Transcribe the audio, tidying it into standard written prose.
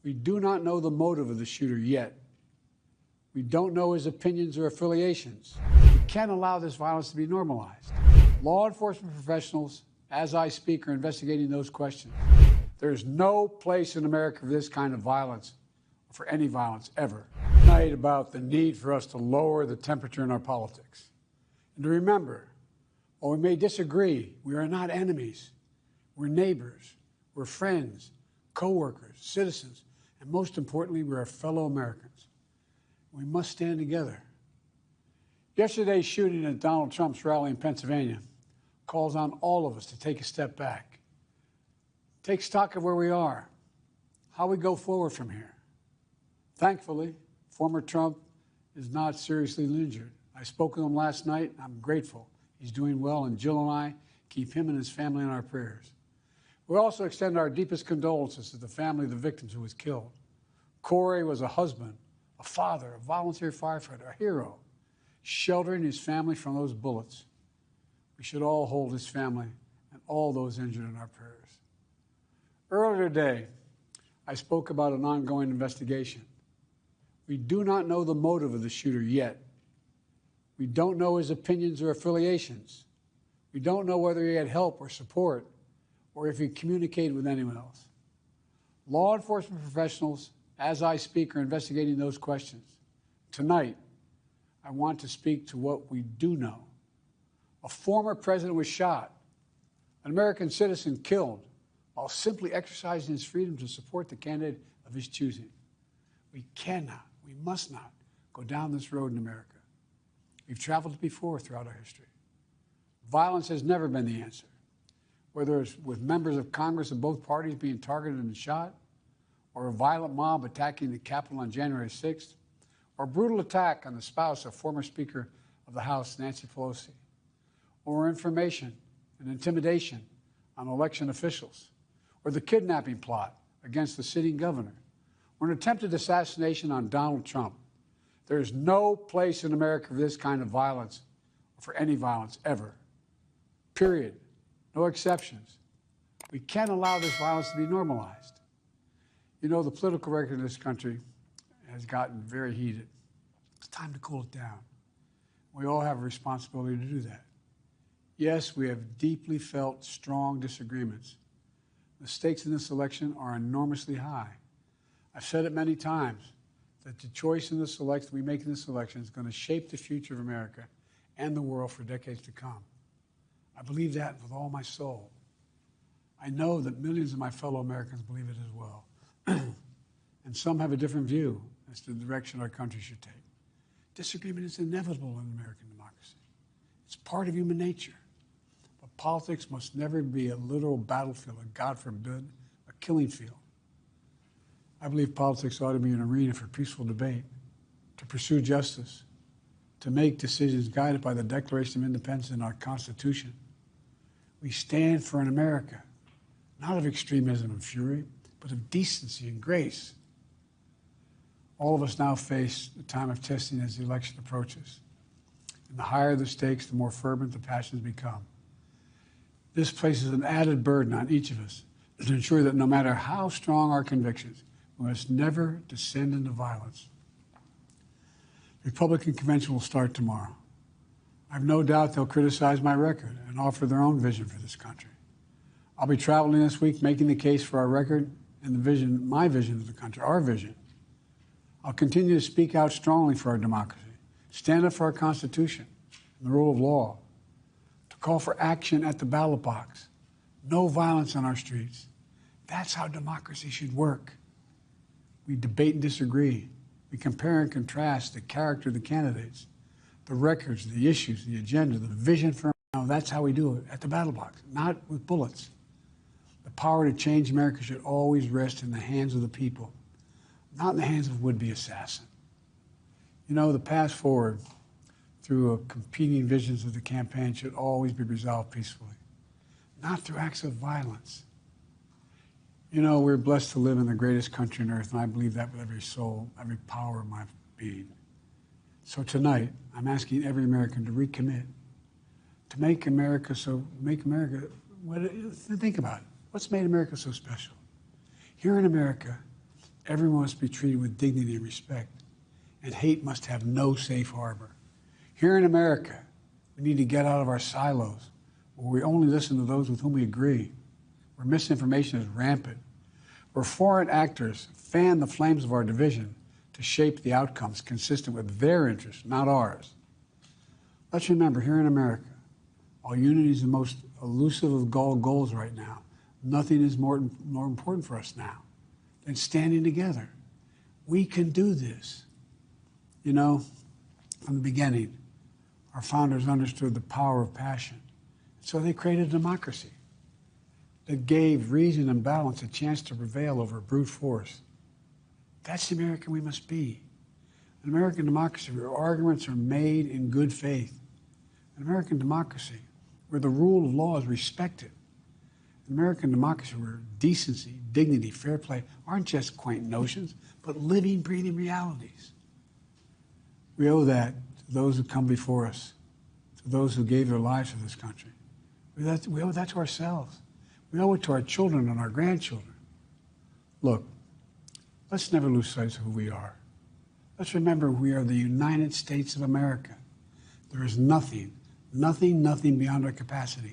We do not know the motive of the shooter yet. We don't know his opinions or affiliations. We can't allow this violence to be normalized. Law enforcement professionals, as I speak, are investigating those questions. There is no place in America for this kind of violence, or for any violence ever. Tonight about the need for us to lower the temperature in our politics. And to remember, while we may disagree, we are not enemies. We're neighbors, we're friends, co-workers, citizens, and most importantly, we're our fellow Americans. We must stand together. Yesterday's shooting at Donald Trump's rally in Pennsylvania calls on all of us to take a step back, take stock of where we are, how we go forward from here. Thankfully, former Trump is not seriously injured. I spoke with him last night. I'm grateful. He's doing well, and Jill and I keep him and his family in our prayers. We also extend our deepest condolences to the family of the victims who was killed. Corey was a husband, a father, a volunteer firefighter, a hero, sheltering his family from those bullets. We should all hold his family and all those injured in our prayers. Earlier today, I spoke about an ongoing investigation. We do not know the motive of the shooter yet. We don't know his opinions or affiliations. We don't know whether he had help or support, or if he communicated with anyone else. Law enforcement professionals, as I speak, are investigating those questions. Tonight, I want to speak to what we do know. A former president was shot, an American citizen killed, while simply exercising his freedom to support the candidate of his choosing. We cannot, we must not go down this road in America. We've traveled before throughout our history. Violence has never been the answer. Whether it's with members of Congress of both parties being targeted and shot, or a violent mob attacking the Capitol on January 6th, or a brutal attack on the spouse of former Speaker of the House, Nancy Pelosi, or information and intimidation on election officials, or the kidnapping plot against the sitting governor, or an attempted assassination on Donald Trump. There is no place in America for this kind of violence, or for any violence ever. Period. No exceptions. We can't allow this violence to be normalized. You know, the political record in this country has gotten very heated. It's time to cool it down. We all have a responsibility to do that. Yes, we have deeply felt strong disagreements. The stakes in this election are enormously high. I've said it many times that the choice in this election we make in this election is going to shape the future of America and the world for decades to come. I believe that with all my soul. I know that millions of my fellow Americans believe it as well. And some have a different view as to the direction our country should take. Disagreement is inevitable in American democracy. It's part of human nature. But politics must never be a literal battlefield, or God forbid, a killing field. I believe politics ought to be an arena for peaceful debate, to pursue justice, to make decisions guided by the Declaration of Independence and our Constitution. We stand for an America, not of extremism and fury, but of decency and grace. All of us now face the time of testing as the election approaches. And the higher the stakes, the more fervent the passions become. This places an added burden on each of us to ensure that no matter how strong our convictions, we must never descend into violence. The Republican convention will start tomorrow. I have no doubt they'll criticize my record and offer their own vision for this country. I'll be traveling this week making the case for our record and the vision, my vision of the country, our vision. I'll continue to speak out strongly for our democracy, stand up for our Constitution and the rule of law, to call for action at the ballot box, no violence on our streets. That's how democracy should work. We debate and disagree. We compare and contrast the character of the candidates, the records, the issues, the agenda, the vision for. Now, that's how we do it, at the battle box, not with bullets. The power to change America should always rest in the hands of the people, not in the hands of a would-be assassin. You know, the path forward through competing visions of the campaign should always be resolved peacefully, not through acts of violence. You know, we're blessed to live in the greatest country on earth, and I believe that with every soul, every power of my being. So tonight, I'm asking every American to recommit, to make America, think about it. What's made America so special? Here in America, Everyone must be treated with dignity and respect, and hate must have no safe harbor. Here in America, we need to get out of our silos, where we only listen to those with whom we agree, where misinformation is rampant, where foreign actors fan the flames of our division to shape the outcomes consistent with their interests, not ours. Let's remember, here in America, while unity is the most elusive of all goals right now, nothing is more important for us now than standing together. We can do this. You know, from the beginning, our founders understood the power of passion. So they created a democracy that gave reason and balance a chance to prevail over brute force. That's the American we must be. An American democracy where arguments are made in good faith. An American democracy where the rule of law is respected. An American democracy where decency, dignity, fair play aren't just quaint notions, but living, breathing realities. We owe that to those who come before us, to those who gave their lives for this country. We owe that to ourselves. We owe it to our children and our grandchildren. Look, let's never lose sight of who we are. Let's remember we are the United States of America. There is nothing beyond our capacity.